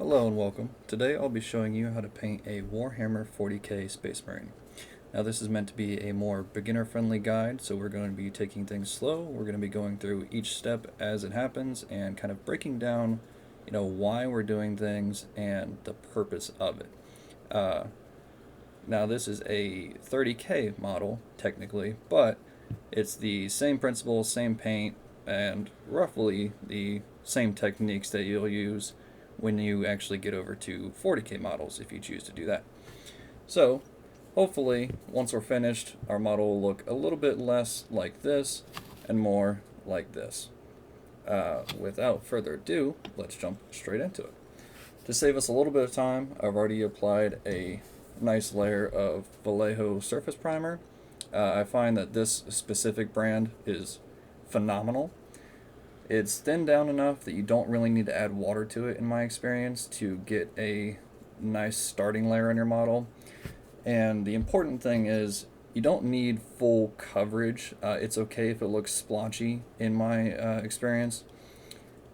Hello and welcome. Today I'll be showing you how to paint a Warhammer 40k Space Marine. Now this is meant to be a more beginner-friendly guide, so we're going to be taking things slow. We're going to be going through each step as it happens and kind of breaking down, why we're doing things and the purpose of it. Now this is a 30k model, technically, but it's the same principle, same paint, and roughly the same techniques that you'll use when you actually get over to 40k models if you choose to do that. So hopefully once we're finished, our model will look a little bit less like this and more like this. Without further ado, let's jump straight into it. To save us a little bit of time, I've already applied a nice layer of Vallejo surface primer. I find that this specific brand is phenomenal. It's thinned down enough that you don't really need to add water to it, in my experience, to get a nice starting layer on your model. And the important thing is you don't need full coverage. It's okay if it looks splotchy, in my experience.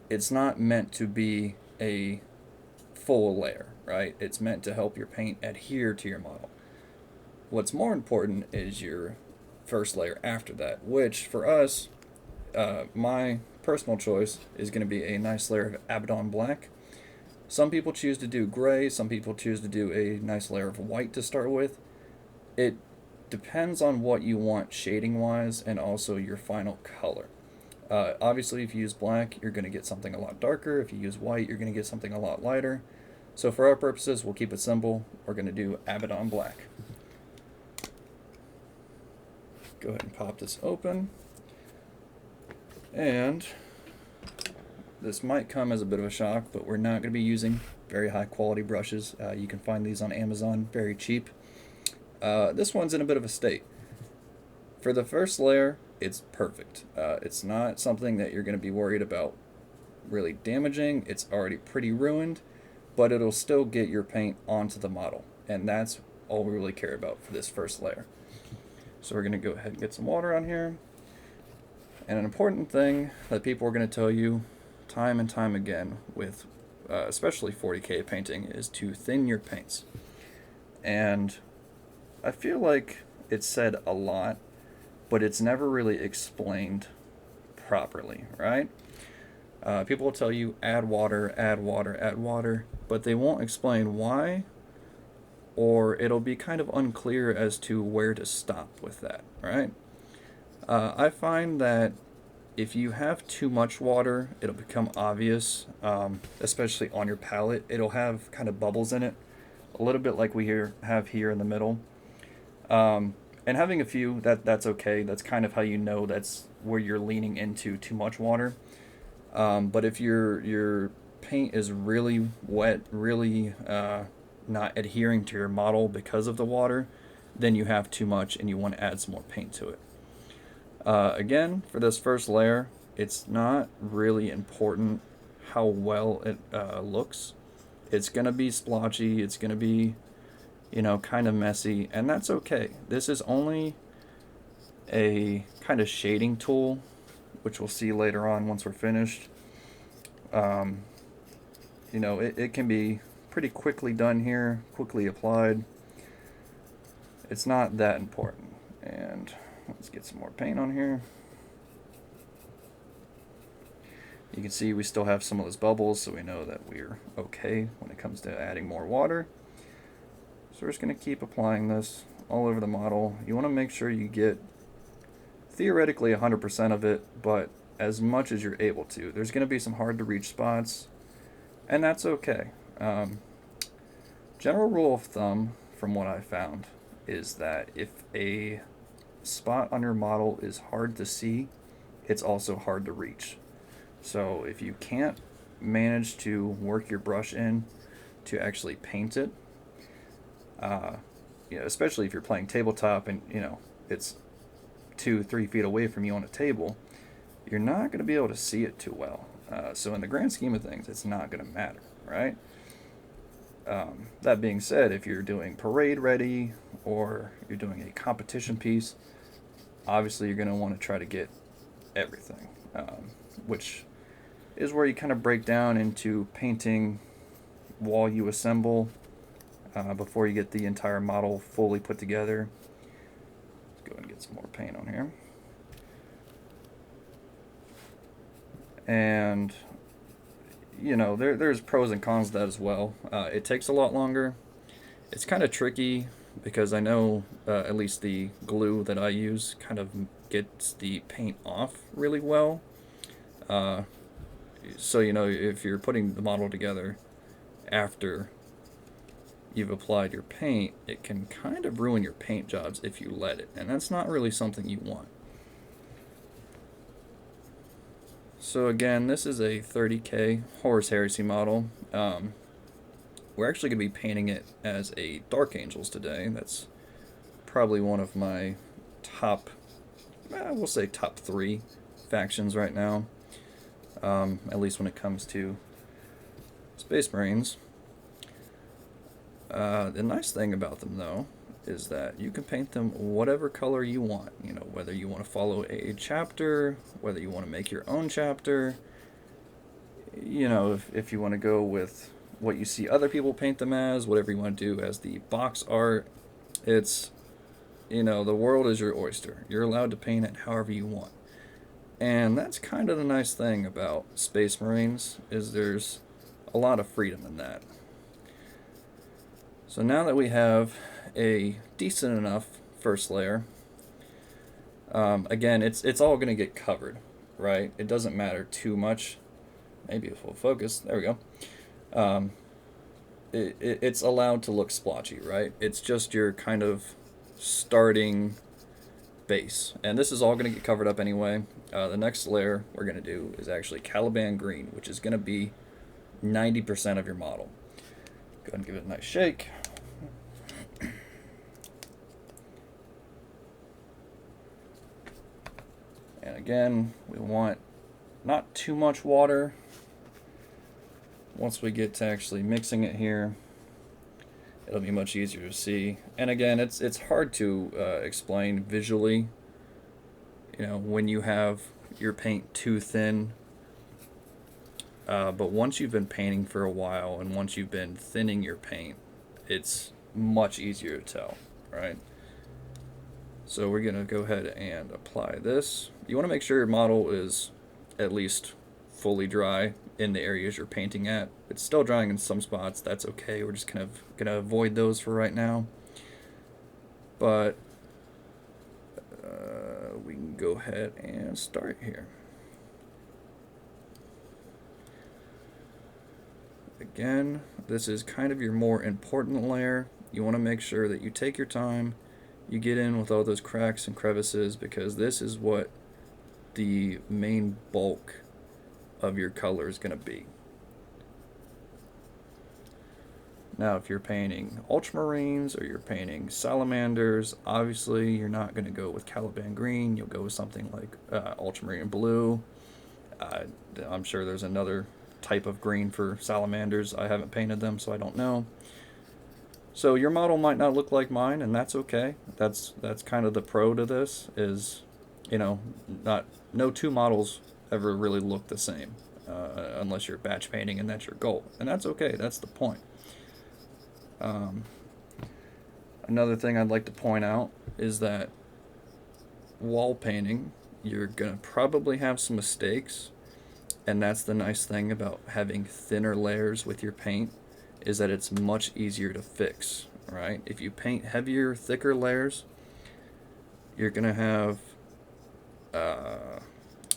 It's not meant to be a full layer, right? It's meant to help your paint adhere to your model. What's more important is your first layer after that, which for us, my personal choice is going to be a nice layer of Abaddon black. Some people choose to do gray, some people choose to do a nice layer of white to start with. It depends on what you want shading wise and also your final color. Obviously if you use black, you're going to get something a lot darker. If you use white, you're going to get something a lot lighter. So for our purposes, we'll keep it simple. We're going to do Abaddon black. Go ahead and pop this open. And this might come as a bit of a shock, but we're not going to be using very high quality brushes. You can find these on Amazon very cheap. This one's in a bit of a state. For the first layer, it's perfect. It's not something that you're going to be worried about really damaging. It's already pretty ruined, but it'll still get your paint onto the model. And that's all we really care about for this first layer. So we're going to go ahead and get some water on here. And an important thing that people are going to tell you time and time again with especially 40k painting is to thin your paints. And I feel like it's said a lot, but it's never really explained properly, right? People will tell you add water, add water, add water, but they won't explain why, or it'll be kind of unclear as to where to stop with that, right? I find that if you have too much water, it'll become obvious, especially on your palette. It'll have kind of bubbles in it, a little bit like we have here in the middle. And having a few, that's okay. That's kind of how you know that's where you're leaning into too much water. But if your paint is really wet, really not adhering to your model because of the water, then you have too much and you want to add some more paint to it. Again, for this first layer, it's not really important how well it looks. It's going to be splotchy, it's going to be, kind of messy, and that's okay. This is only a kind of shading tool, which we'll see later on once we're finished. It can be pretty quickly done here, quickly applied. It's not that important. And let's get some more paint on here. You can see we still have some of those bubbles, so we know that we're okay when it comes to adding more water. So we're just going to keep applying this all over the model. You want to make sure you get theoretically 100% of it, but as much as you're able to. There's going to be some hard to reach spots, and that's okay. General rule of thumb, from what I found, is that if a spot on your model is hard to see, it's also hard to reach. So if you can't manage to work your brush in to actually paint it, especially if you're playing tabletop and it's 2-3 feet away from you on a table, you're not going to be able to see it too well. So in the grand scheme of things, it's not going to matter, right? That being said, if you're doing parade ready or you're doing a competition piece, obviously you're going to want to try to get everything, which is where you kind of break down into painting wall you assemble before you get the entire model fully put together. Let's go ahead and get some more paint on here. And you know, there's pros and cons to that as well. It takes a lot longer. It's kind of tricky because I know at least the glue that I use kind of gets the paint off really well. So you know, if you're putting the model together after you've applied your paint, it can kind of ruin your paint jobs if you let it, and that's not really something you want. So again, this is a 30K Horus Heresy model. We're actually going to be painting it as a Dark Angels today. That's probably one of my top, we'll say top 3 factions right now. At least when it comes to Space Marines. The nice thing about them, though, is that you can paint them whatever color you want. You know, whether you want to follow a chapter, whether you want to make your own chapter. You know, if you want to go with what you see other people paint them as, whatever you want to do as the box art, it's, you know, the world is your oyster. You're allowed to paint it however you want. And that's kind of the nice thing about Space Marines, is there's a lot of freedom in that. So now that we have a decent enough first layer, again, it's all going to get covered, right? It doesn't matter too much. Maybe if we'll focus, there we go. It's allowed to look splotchy, right? It's just your kind of starting base. And this is all going to get covered up anyway. The next layer we're going to do is actually Caliban Green, which is going to be 90% of your model. Go ahead and give it a nice shake. And again, we want not too much water. Once we get to actually mixing it here, it'll be much easier to see. And again, it's hard to explain visually. You know, when you have your paint too thin. But once you've been painting for a while and once you've been thinning your paint, it's much easier to tell, right? So we're gonna go ahead and apply this. You want to make sure your model is at least fully dry in the areas you're painting at. It's still drying in some spots, that's okay. We're just kind of gonna avoid those for right now. But we can go ahead and start here. Again, this is kind of your more important layer. You want to make sure that you take your time, you get in with all those cracks and crevices, because this is what the main bulk of your color is going to be. Now, if you're painting Ultramarines or you're painting Salamanders, obviously you're not going to go with Caliban Green. You'll go with something like Ultramarine Blue. I'm sure there's another type of green for Salamanders. I haven't painted them, so I don't know. So your model might not look like mine, and that's okay. That's kind of the pro to this, is, you know, no two models ever really look the same, unless you're batch painting and that's your goal, and that's okay. That's the point. Another thing I'd like to point out is that wall painting, you're gonna probably have some mistakes, and that's the nice thing about having thinner layers with your paint, is that it's much easier to fix, right? If you paint heavier, thicker layers, you're gonna have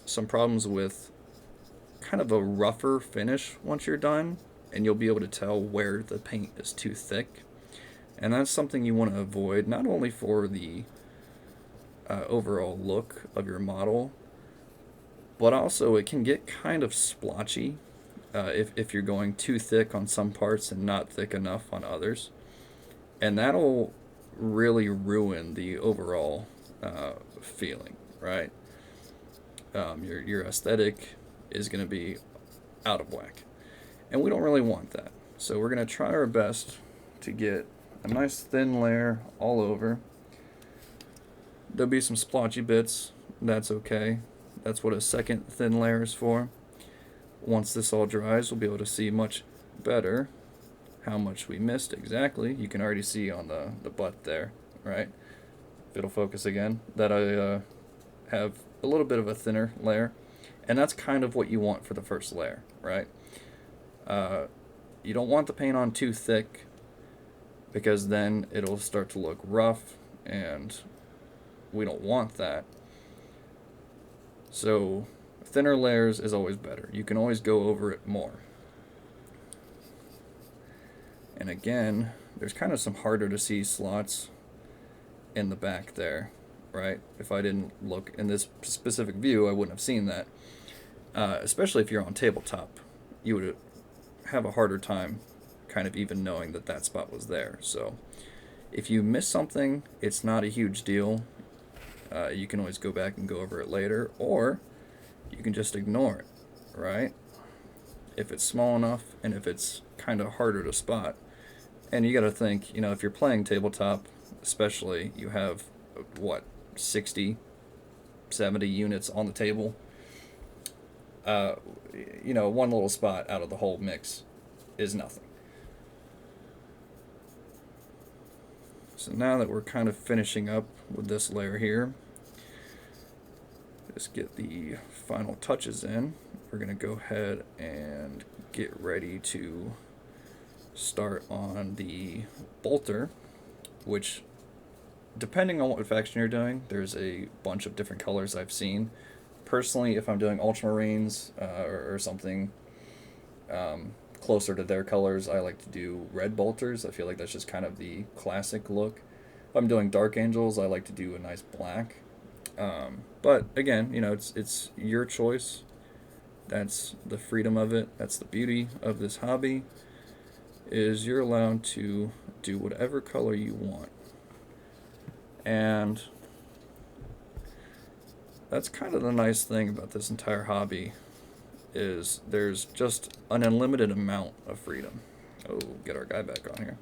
some problems with kind of a rougher finish once you're done, and you'll be able to tell where the paint is too thick. And that's something you want to avoid, not only for the overall look of your model, but also it can get kind of splotchy if you're going too thick on some parts and not thick enough on others. And that'll really ruin the overall feeling, right? Your aesthetic is going to be out of whack. And we don't really want that. So we're going to try our best to get a nice thin layer all over. There'll be some splotchy bits. That's okay. That's what a second thin layer is for. Once this all dries, we'll be able to see much better how much we missed exactly, you can already see on the butt there, right? If it'll focus again, that I have a little bit of a thinner layer, and that's kind of what you want for the first layer, right? You don't want the paint on too thick, because then it'll start to look rough, and we don't want that. So thinner layers is always better. You can always go over it more. And again, there's kind of some harder to see slots in the back there, right? If I didn't look in this specific view, I wouldn't have seen that. Especially if you're on tabletop, you would have a harder time kind of even knowing that that spot was there. So if you miss something, it's not a huge deal. You can always go back and go over it later, or you can just ignore it, right? If it's small enough and if it's kind of harder to spot. And you got to think, if you're playing tabletop, especially, you have, 60, 70 units on the table. One little spot out of the whole mix is nothing. So now that we're kind of finishing up with this layer here, just get the final touches in. We're going to go ahead and get ready to start on the bolter, which, depending on what faction you're doing, there's a bunch of different colors I've seen. Personally, if I'm doing Ultramarines or something closer to their colors, I like to do red bolters. I feel like that's just kind of the classic look. If I'm doing Dark Angels, I like to do a nice black. But again, it's your choice. That's the freedom of it. That's the beauty of this hobby, is you're allowed to do whatever color you want. And that's kind of the nice thing about this entire hobby, is there's just an unlimited amount of freedom. Oh, get our guy back on here.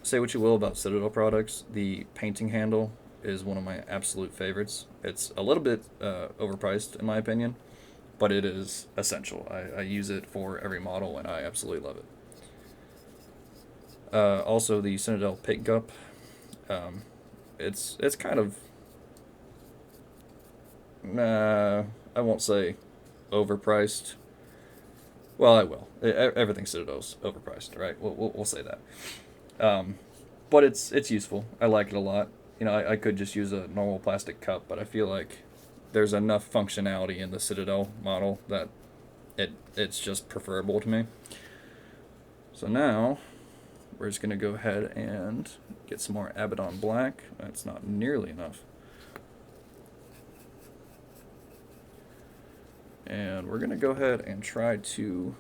Say what you will about Citadel products, the painting handle is one of my absolute favorites. It's a little bit overpriced in my opinion, but it is essential. I use it for every model and I absolutely love it. Also the Citadel Paint Cup. It's kind of, I won't say overpriced. Well, I will. Everything Citadel's overpriced, right? We'll say that. But it's useful. I like it a lot. I could just use a normal plastic cup, but I feel like there's enough functionality in the Citadel model that it's just preferable to me. So now we're just going to go ahead and get some more Abaddon Black. That's not nearly enough. And we're going to go ahead and try to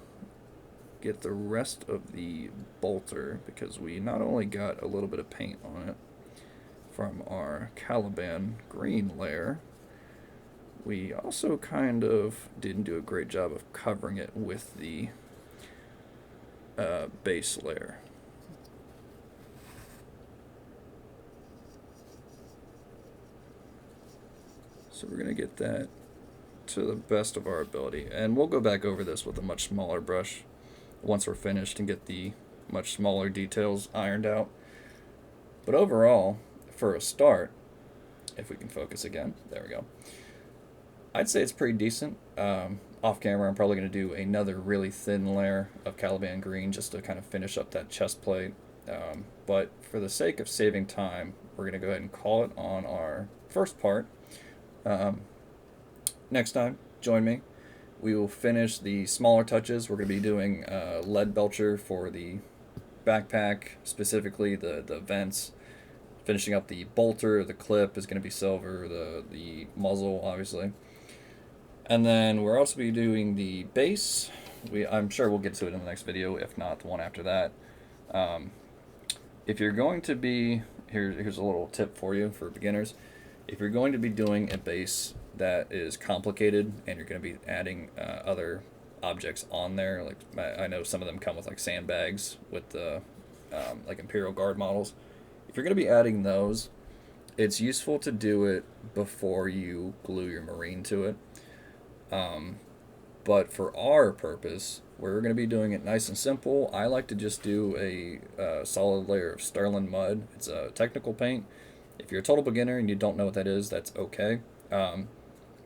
get the rest of the bolter, because we not only got a little bit of paint on it from our Caliban green layer, we also kind of didn't do a great job of covering it with the base layer. So we're going to get that to the best of our ability. And we'll go back over this with a much smaller brush once we're finished and get the much smaller details ironed out. But overall, for a start, if we can focus again, there we go, I'd say it's pretty decent. Off camera, I'm probably going to do another really thin layer of Caliban green just to kind of finish up that chest plate. But for the sake of saving time, we're going to go ahead and call it on our first part. Next time, join me. We will finish the smaller touches. We're going to be doing lead belcher for the backpack, specifically the vents. Finishing up the bolter, the clip is going to be silver, the muzzle, obviously. And then we'll also be doing the base. I'm sure we'll get to it in the next video, if not the one after that. If you're going to be, here's a little tip for you for beginners. If you're going to be doing a base that is complicated and you're going to be adding other objects on there, like I know some of them come with like sandbags with the like Imperial Guard models. If you're going to be adding those, it's useful to do it before you glue your Marine to it. But for our purpose, we're going to be doing it nice and simple. I like to just do a solid layer of Sterling mud. It's a technical paint. If you're a total beginner and you don't know what that is, that's okay.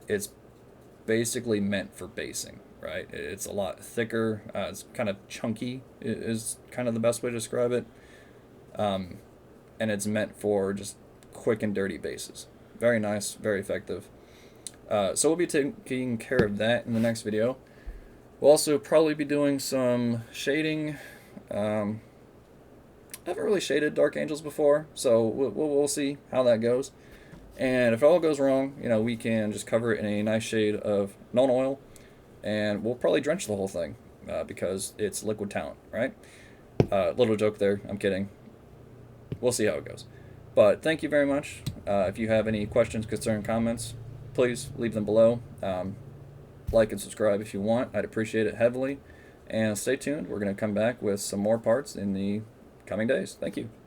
It's basically meant for basing, right? It's a lot thicker. It's kind of chunky is kind of the best way to describe it. And it's meant for just quick and dirty bases. Very nice, very effective. So we'll be taking care of that in the next video. We'll also probably be doing some shading. I haven't really shaded Dark Angels before, so we'll see how that goes. And if it all goes wrong, we can just cover it in a nice shade of Nuln Oil, and we'll probably drench the whole thing because it's liquid talent, right? Little joke there, I'm kidding. We'll see how it goes. But thank you very much. If you have any questions, concerns, comments, please leave them below. Like and subscribe if you want. I'd appreciate it heavily. And stay tuned. We're going to come back with some more parts in the coming days. Thank you.